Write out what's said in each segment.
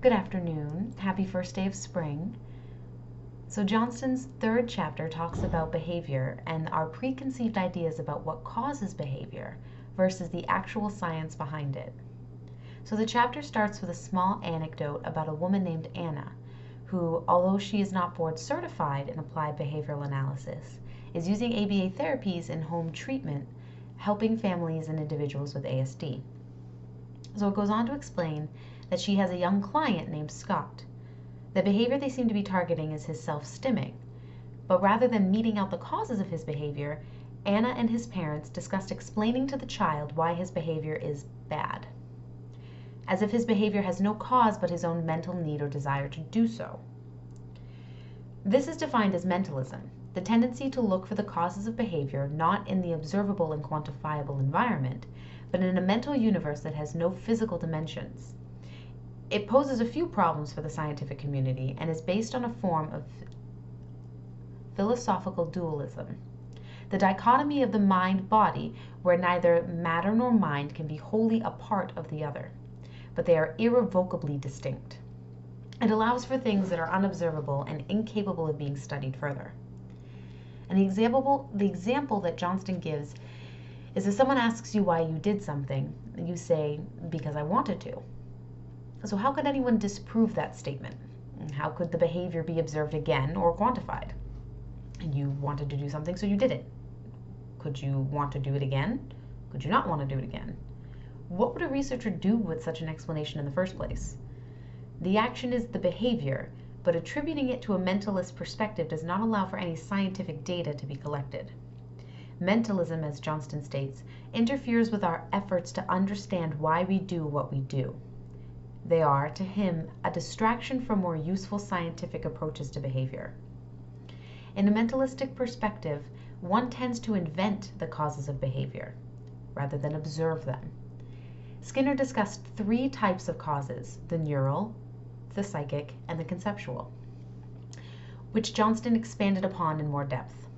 Good afternoon. Happy first day of spring. So Johnston's third chapter talks about behavior and our preconceived ideas about what causes behavior versus the actual science behind it. So the chapter starts with a small anecdote about a woman named Anna, who, although she is not board certified in applied behavioral analysis, is using ABA therapies in home treatment, helping families and individuals with ASD. So it goes on to explain that she has a young client named Scott. The behavior they seem to be targeting is his self-stimming. But rather than meting out the causes of his behavior, Anna and his parents discussed explaining to the child why his behavior is bad, as if his behavior has no cause but his own mental need or desire to do so. This is defined as mentalism, the tendency to look for the causes of behavior not in the observable and quantifiable environment, but in a mental universe that has no physical dimensions. It poses a few problems for the scientific community and is based on a form of philosophical dualism, the dichotomy of the mind-body, where neither matter nor mind can be wholly a part of the other, but they are irrevocably distinct. It allows for things that are unobservable and incapable of being studied further. And the example that Johnston gives is if someone asks you why you did something, you say, because I wanted to. So how could anyone disprove that statement? How could the behavior be observed again or quantified? You wanted to do something, so you did it. Could you want to do it again? Could you not want to do it again? What would a researcher do with such an explanation in the first place? The action is the behavior, but attributing it to a mentalist perspective does not allow for any scientific data to be collected. Mentalism, as Johnston states, interferes with our efforts to understand why we do what we do. They are, to him, a distraction from more useful scientific approaches to behavior. In a mentalistic perspective, one tends to invent the causes of behavior, rather than observe them. Skinner discussed three types of causes: the neural, the psychic, and the conceptual, which Johnston expanded upon in more depth.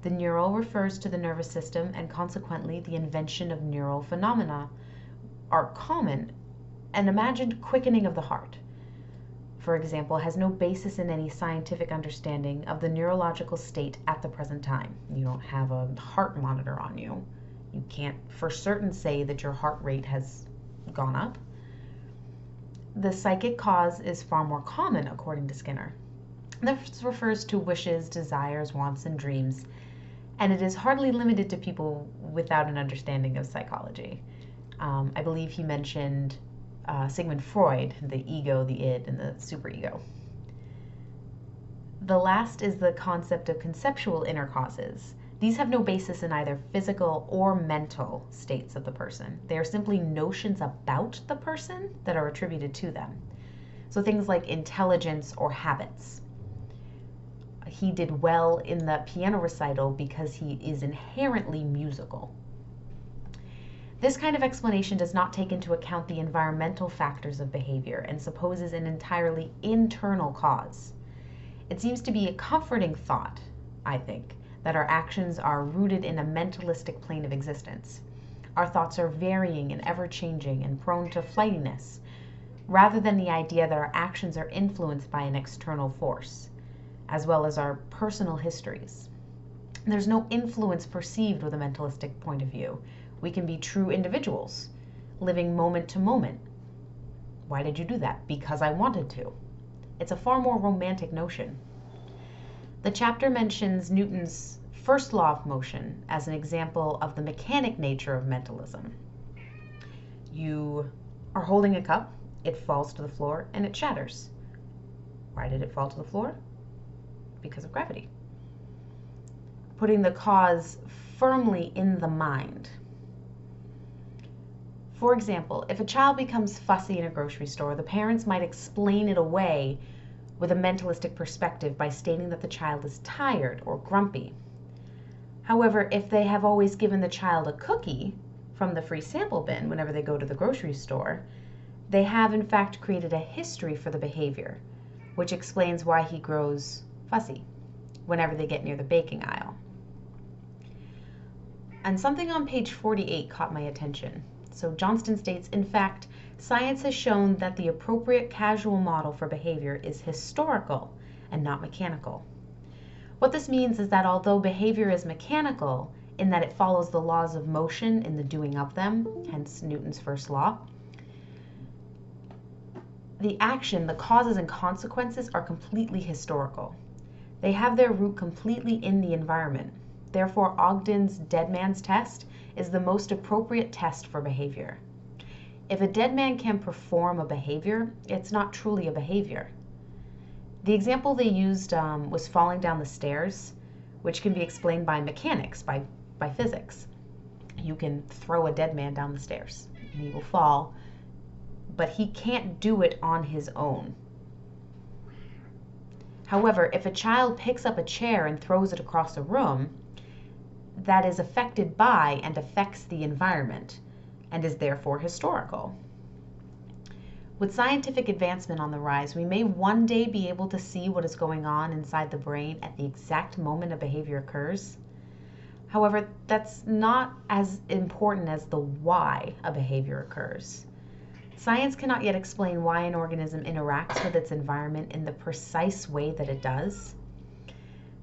The neural refers to the nervous system, and consequently the invention of neural phenomena are common. An imagined quickening of the heart, for example, has no basis in any scientific understanding of the neurological state at the present time. You don't have a heart monitor on you. You can't for certain say that your heart rate has gone up. The psychic cause is far more common, according to Skinner. This refers to wishes, desires, wants, and dreams, and it is hardly limited to people without an understanding of psychology. I believe he mentioned Sigmund Freud, the ego, the id, and the superego. The last is the concept of conceptual inner causes. These have no basis in either physical or mental states of the person. They are simply notions about the person that are attributed to them. So things like intelligence or habits. He did well in the piano recital because he is inherently musical. This kind of explanation does not take into account the environmental factors of behavior and supposes an entirely internal cause. It seems to be a comforting thought, I think, that our actions are rooted in a mentalistic plane of existence. Our thoughts are varying and ever-changing and prone to flightiness, rather than the idea that our actions are influenced by an external force, as well as our personal histories. There's no influence perceived with a mentalistic point of view. We can be true individuals, living moment to moment. Why did you do that? Because I wanted to. It's a far more romantic notion. The chapter mentions Newton's first law of motion as an example of the mechanic nature of mentalism. You are holding a cup, it falls to the floor, and it shatters. Why did it fall to the floor? Because of gravity. Putting the cause firmly in the mind. For example, if a child becomes fussy in a grocery store, the parents might explain it away with a mentalistic perspective by stating that the child is tired or grumpy. However, if they have always given the child a cookie from the free sample bin whenever they go to the grocery store, they have in fact created a history for the behavior, which explains why he grows fussy whenever they get near the baking aisle. And something on page 48 caught my attention. So Johnston states, in fact, science has shown that the appropriate causal model for behavior is historical and not mechanical. What this means is that although behavior is mechanical in that it follows the laws of motion in the doing of them, hence Newton's first law, the action, the causes and consequences are completely historical. They have their root completely in the environment. Therefore, Ogden's dead man's test is the most appropriate test for behavior. If a dead man can perform a behavior, it's not truly a behavior. The example they used was falling down the stairs, which can be explained by mechanics, by physics. You can throw a dead man down the stairs and he will fall, but he can't do it on his own. However, if a child picks up a chair and throws it across a room, that is affected by and affects the environment and is therefore historical. With scientific advancement on the rise, we may one day be able to see what is going on inside the brain at the exact moment a behavior occurs. However, that's not as important as the why a behavior occurs. Science cannot yet explain why an organism interacts with its environment in the precise way that it does.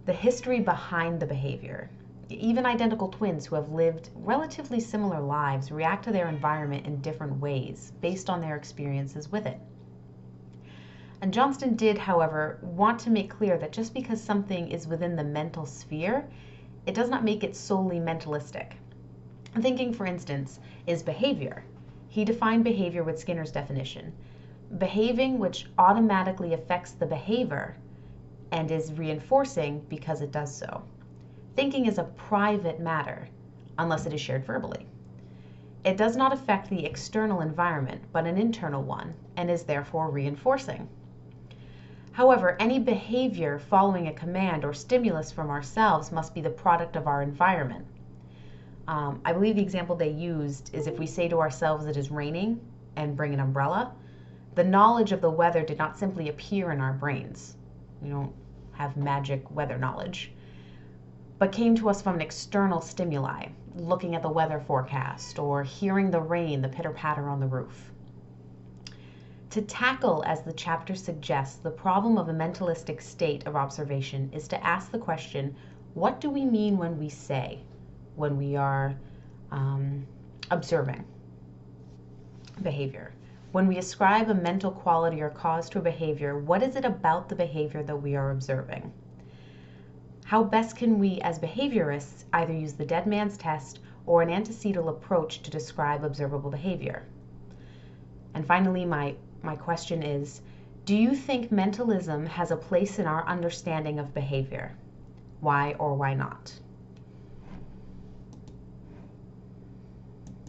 The history behind the behavior. Even identical twins who have lived relatively similar lives react to their environment in different ways based on their experiences with it. And Johnston did, however, want to make clear that just because something is within the mental sphere, it does not make it solely mentalistic. Thinking, for instance, is behavior. He defined behavior with Skinner's definition: behaving which automatically affects the behavior and is reinforcing because it does so. Thinking is a private matter, unless it is shared verbally. It does not affect the external environment, but an internal one, and is therefore reinforcing. However, any behavior following a command or stimulus from ourselves must be the product of our environment. I believe the example they used is if we say to ourselves it is raining and bring an umbrella, the knowledge of the weather did not simply appear in our brains. We don't have magic weather knowledge, but came to us from an external stimuli, looking at the weather forecast or hearing the rain, the pitter-patter on the roof. To tackle, as the chapter suggests, the problem of a mentalistic state of observation is to ask the question, what do we mean when we say, when we are observing behavior? When we ascribe a mental quality or cause to a behavior, what is it about the behavior that we are observing? How best can we, as behaviorists, either use the dead man's test or an antecedent approach to describe observable behavior? And finally, my question is, do you think mentalism has a place in our understanding of behavior? Why or why not?